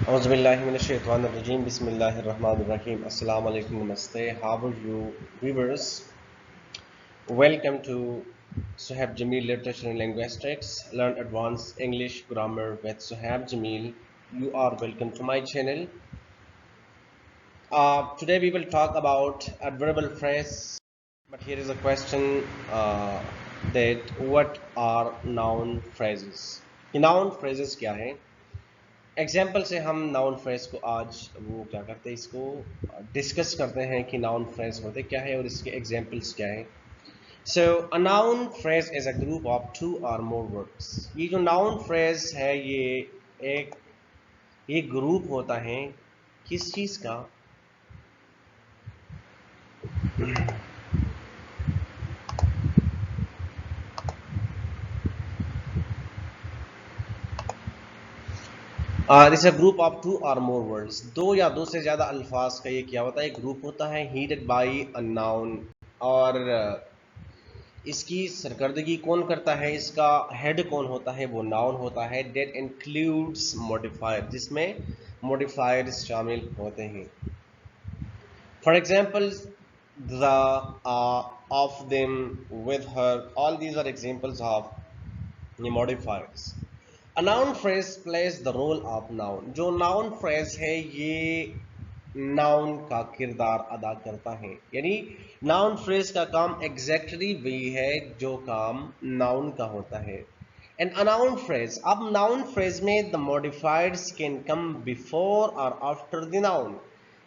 औज़ुबिल्लाहिमिनश्शैतानिर्रजीम बिस्मिल्लाहिर्रहमानिर्रहीम अस्सलाम वालेकुम नमस्ते how are you viewers welcome to Suhaib Jameel Literature and Linguistics Learn Advanced English Grammar with Suhaib Jameel. You are welcome to my channel. Today we will talk about adverbial phrase, but here is a question that what are noun phrases? ये noun phrases क्या है? Example से हम noun phrase को आज वो क्या करते हैं, इसको डिस्कस करते हैं कि नाउन फ्रेज होते क्या है और इसके एग्जाम्पल्स क्या है. So a noun phrase is a group of two और मोर वर्ड्स. ये जो नाउन फ्रेज है ये ग्रुप होता है किस चीज का? This a group of two और मोर वर्ड्स. दो या दो से ज्यादा अल्फाज का ये क्या होता है? ग्रुप होता है हीडेड बाय अ नाउन. और इसकी सरकर्दगी कौन करता है? इसका हेड कौन होता है? वो नाउन होता है. डेट इंक्लूड्स मॉडिफायर, जिसमें मॉडिफायर्स शामिल होते हैं. For example the, of them, with her, all these are examples of modifiers. A noun phrase plays the role of noun. जो नाउन फ्रेज है ये नाउन का किरदार अदा करता है. यानी नाउन फ्रेज का काम एग्जैक्टली वही है जो काम नाउन का होता है. एंड अ नाउन फ्रेज, अब नाउन फ्रेज में the modifiers can come before और आफ्टर द नाउन.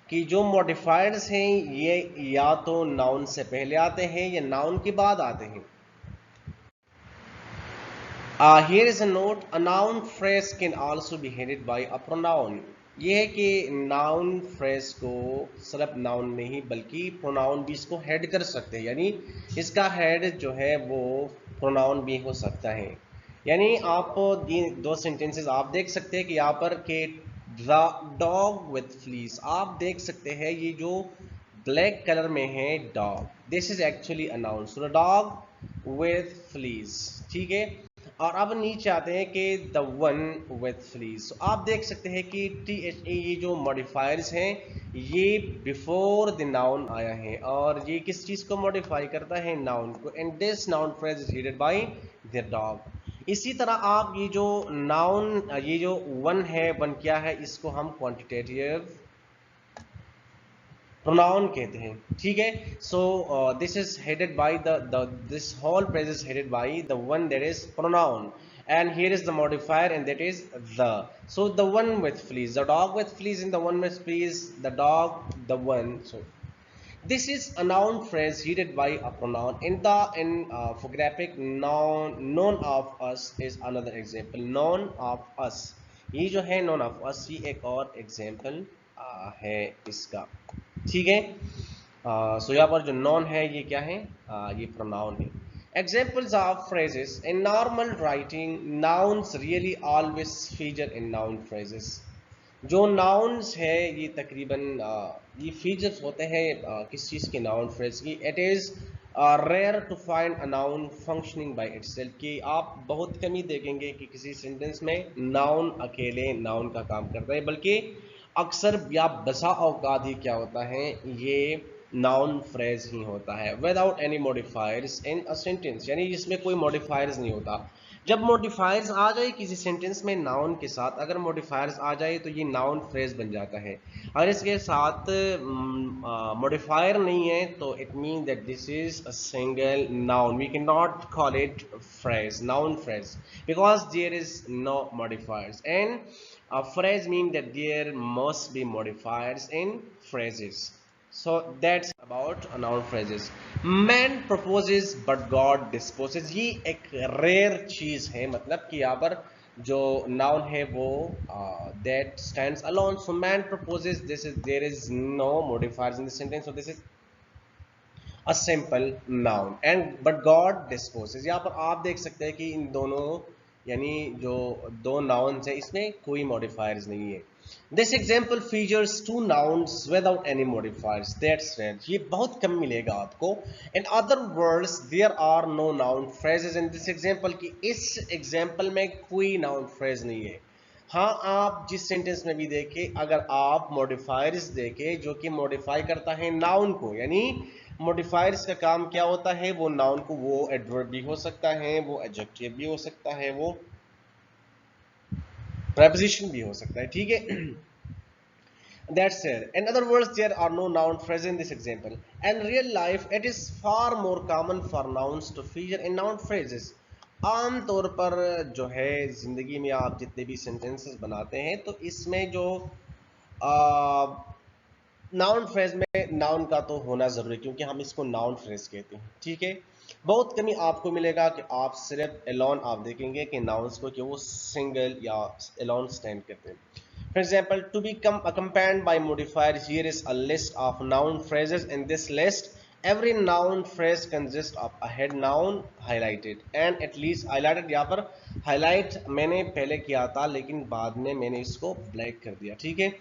कि जो मॉडिफायर्स हैं ये या तो नाउन से पहले आते हैं या नाउन के बाद आते हैं. Here is a note. A noun phrase can also be headed by a pronoun. ये है कि नाउन फ्रेज को सिर्फ नाउन नहीं बल्कि प्रोनाउन भी इसको हेड कर सकते हैं. यानी इसका हेड जो है वो प्रोनाउन भी हो सकता है. यानी आप दो सेंटेंसेस आप देख सकते हैं कि यहाँ पर के द डॉग विथ फ्लीस, आप देख सकते हैं ये जो ब्लैक कलर में है dog, this is actually a noun. So the dog with fleece. ठीक है. और अब नीचे आते हैं कि द वन विथ फ्लीज. आप देख सकते हैं कि टी एच ए ये जो मॉडिफायर्स हैं ये बिफोर द नाउन आया है और ये किस चीज को मॉडिफाई करता है? नाउन को. And this noun phrase is headed by the dog. इसी तरह आप ये जो नाउन, ये जो वन है, वन क्या है? इसको हम क्वांटिटेटिव प्रोनाउन कहते हैं. ठीक है. So this is headed by the this whole phrase is headed by the one that is pronoun. And here is the modifier and that is the. So the one with fleas, the dog with fleas, and the one with fleas, the dog, the one. So this is a noun phrase headed by a pronoun. For graphic, noun, none of us is another example. None of us, ये जो है none of us, ये एक और example है इसका. ठीक है. सो यहाँ पर जो नॉन है ये क्या है? ये प्रोनाउन है. Examples of phrases in normal writing, nouns really always feature in noun phrases. जो nouns है ये तकरीबन ये features होते हैं किस चीज़ के? noun phrase की. It is rare to find a noun functioning by itself. कि आप बहुत कम ही देखेंगे कि किसी सेंटेंस में noun अकेले noun का काम करता है, बल्कि अक्सर या बसा औकात ही क्या होता है? ये नाउन फ्रेज ही होता है without any modifiers in a sentence. यानी जिसमें कोई मॉडिफायर्स नहीं होता. जब मॉडिफायर्स आ जाए किसी सेंटेंस में नाउन के साथ, अगर मॉडिफायर्स आ जाए तो ये नाउन फ्रेज बन जाता है. अगर इसके साथ मॉडिफायर नहीं है तो it mean that this is a single noun. We can not call it phrase, noun phrase, because there is no modifiers. And a phrase means that there must be modifiers in phrases. So that's about noun phrases. Man proposes but God disposes. ये एक rare चीज है. मतलब कि यहाँ पर जो noun है वो that stands alone. So man proposes, this is, there is no modifiers in the sentence, so this is a simple noun. And but God disposes, यहाँ पर आप देख सकते हैं कि इन दोनों यानी जो दो nouns है इसमें कोई modifiers नहीं है. This example features two nouns without any modifiers. That's rare. ये बहुत कम मिलेगा आपको. In other words, there are no noun phrases in this example. कि इस example में कोई noun phrase नहीं है. हाँ, आप जिस सेंटेंस में भी देखें, अगर आप मॉडिफायर्स देखें जो कि मॉडिफाई करता है नाउन को, यानी मॉडिफायर्स का काम क्या होता है, वो नाउन को, वो एडवर्ब भी हो सकता है, वो एडजेक्टिव भी हो सकता है, वो preposition भी हो सकता है, ठीक है। That's it. In other words, there are no noun phrases in this example. In real life, it is far more common for nouns to feature in noun phrases. आम तौर पर जो है जिंदगी में आप जितने भी सेंटेंसेस बनाते हैं तो इसमें जो नाउन फ्रेज में नाउन का तो होना जरूरी है, क्योंकि हम इसको नाउन फ्रेज कहते हैं, ठीक है। बहुत कमी आपको मिलेगा कि आप सिर्फ एलोन आप देखेंगे कि नाउन्स को कि वो सिंगल या एलोन स्टैंड करते हैं। For example, to become accompanied by modifiers, here is a list of noun phrases. In this list, every noun phrase consists of a head noun highlighted and at least highlighted। यहाँ पर highlight मैंने पहले किया था लेकिन बाद में मैंने इसको black कर दिया, ठीक है।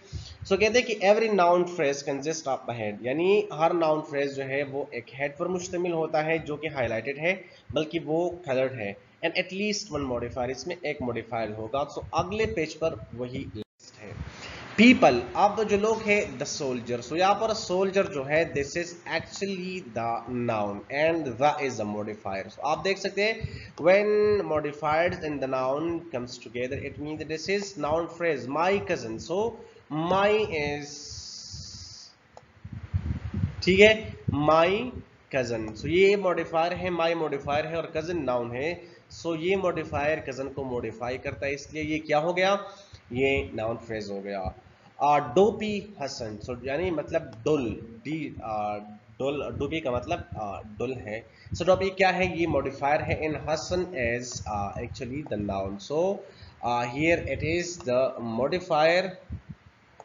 सो कहते हैं कि every noun phrase consists of a head, यानी हर noun phrase जो है वो एक head पर मुश्तमिल होता है जो कि highlighted है, बल्कि वो colored है, and at least one modifier, इसमें एक modifier होगा। सो अगले पेज पर वही है। पीपल, अब जो लोग हैं, द सोल्जर। सो यहाँ पर सोल्जर जो है this is actually the noun and the is a modifier. So आप देख सकते हैं when modifiers in the noun comes together it means this is noun phrase my cousin. So my is, ठीक है, माय कजन। सो ये modifier है, my modifier है और कजन नाउन है। सो ये मॉडिफायर कजन को मॉडिफाई करता है, इसलिए ये क्या हो गया, ये नाउन फ्रेज हो गया। डोपी हसन, सो यानी मतलब डुल, डी डुल, डोपी का मतलब डुल है। सो डोपी क्या है, ये मॉडिफायर है in Hassan is actually the noun. So here it is the modifier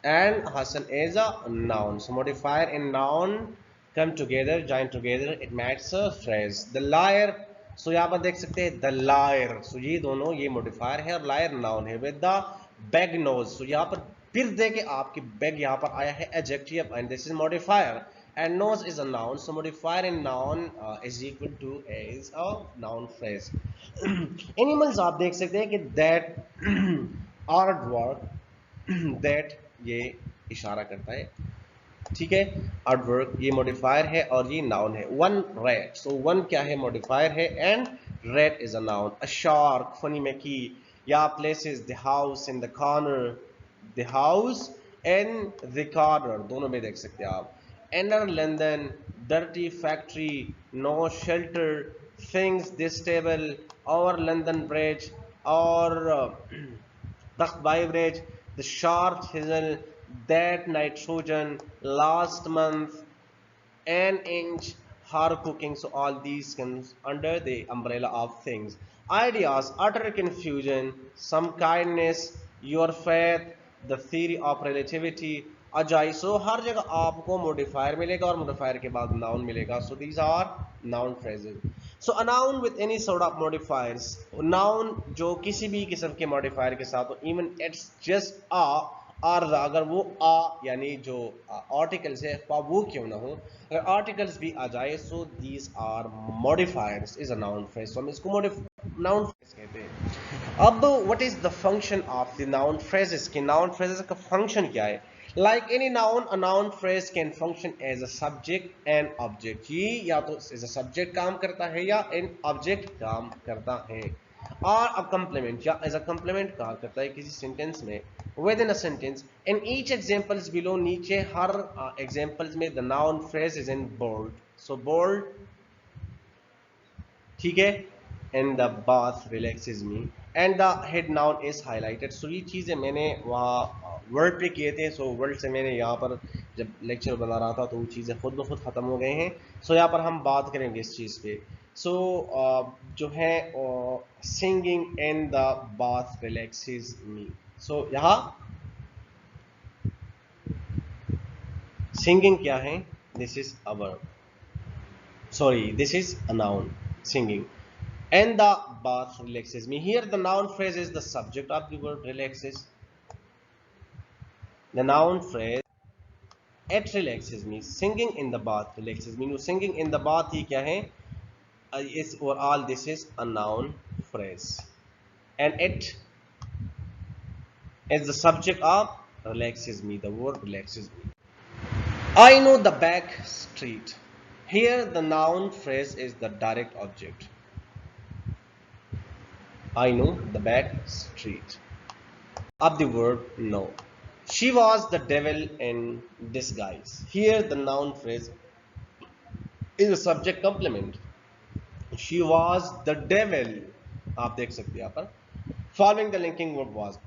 and Hassan is a noun. So modifier and noun come together, join together, it makes a phrase. The liar, so यहाँ पर देख सकते हैं the liar, so ये दोनों, ये modifier है और liar noun है with the bag nose। so यहाँ पर फिर देखे आपकी bag यहाँ पर आया है adjective and this is modifier and nose is a noun, so modifier and noun is equal to is a noun phrase। animals आप देख सकते हैं कि that artwork that ये इशारा करता है, ठीक है। adverb ये मॉडिफायर है और ये नाउन है। वन rat, सो वन क्या है, मॉडिफायर है and rat is a noun. A shark, funny में की, या places, the house in the corner, the house and the corner दोनों में देख सकते हैं आप। Inner London, dirty factory, no shelter, things this table, और लंदन ब्रिज, और Takbai Bridge, the sharp chisel, that nitrogen, last month, an inch, hard cooking. So all these comes under the umbrella of things. Ideas, utter confusion, some kindness, your faith, the theory of relativity, अजाई। सो हर जगह आपको modifier मिलेगा और modifier के बाद noun मिलेगा। So these are noun phrases. So a noun with any sort of modifiers, noun जो किसी भी किस्म के मॉडिफायर के साथ हो, इवन इट्स जस्ट आ और अगर वो आ यानी जो आर्टिकल्स है वो क्यों ना हो, अगर आर्टिकल्स भी आ जाए, so these are modifiers is a noun phrase. So हम इसको नाउन फ्रेज कहते हैं। अब what is the function of the noun phrases, कि नाउन फ्रेजेस का फंक्शन क्या है। Like any noun, a noun phrase can function as a subject and object। ये या तो as a subject काम करता है या an object काम करता है, और a complement या as a complement काम करता है किसी sentence में, within a sentence। in each examples below, नीचे हर examples में the noun phrase is in bold। so bold, ठीक है, and the bath relaxes me and the head noun is highlighted। so ये चीज़ें मैंने वहाँ वर्ड पे किए थे। सो वर्ड से मैंने यहाँ पर जब लेक्चर बना रहा था तो वो चीज़ें खुद ब खुद ख़त्म हो गए हैं। सो यहाँ पर हम बात करेंगे इस चीज़ पे। सो जो है singing in the bath relaxes me. So यहाँ सिंगिंग क्या है, this is a verb, sorry this is a noun, singing. And the bath relaxes me. Here the noun phrase is the subject of the word relaxes. The noun phrase it relaxes me. Singing in the bath relaxes me. Singing in the bath ही क्या है, is or all this is a noun phrase and it is the subject of relaxes me. The word relaxes me. I know the back street. Here the noun phrase is the direct object. I know the back street. Of the word know. She was the devil in disguise. Here the noun phrase is a subject complement. She was the devil. आप देख सकते हैं यहाँ पर. Following the linking word was.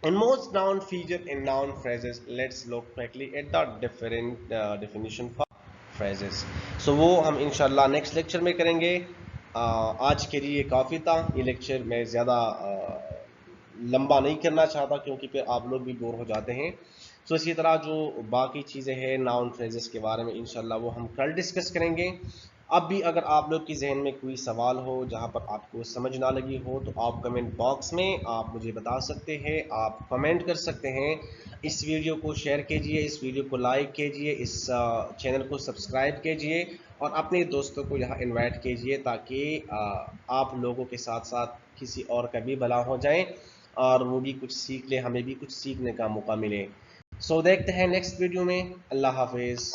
In most noun feature in noun phrases, let's look quickly at the different definition for phrases. So वो हम इंशाल्लाह next lecture में करेंगे. आज के लिए काफ़ी था. ये लेक्चर मैं ज़्यादा लंबा नहीं करना चाहता क्योंकि फिर आप लोग भी बोर हो जाते हैं. सो इसी तरह जो बाकी चीज़ें हैं नाउन फ्रेजेस के बारे में इंशाल्लाह वो हम कल डिस्कस करेंगे. अब भी अगर आप लोग की जहन में कोई सवाल हो जहां पर आपको समझ ना लगी हो तो आप कमेंट बॉक्स में आप मुझे बता सकते हैं. आप कमेंट कर सकते हैं. इस वीडियो को शेयर कीजिए, इस वीडियो को लाइक कीजिए, इस चैनल को सब्सक्राइब कीजिए और अपने दोस्तों को यहाँ इनवाइट कीजिए ताकि आप लोगों के साथ साथ किसी और का भी भला हो जाए और वो भी कुछ सीख ले, हमें भी कुछ सीखने का मौका मिले. सो देखते हैं नेक्स्ट वीडियो में. अल्लाह हाफिज़.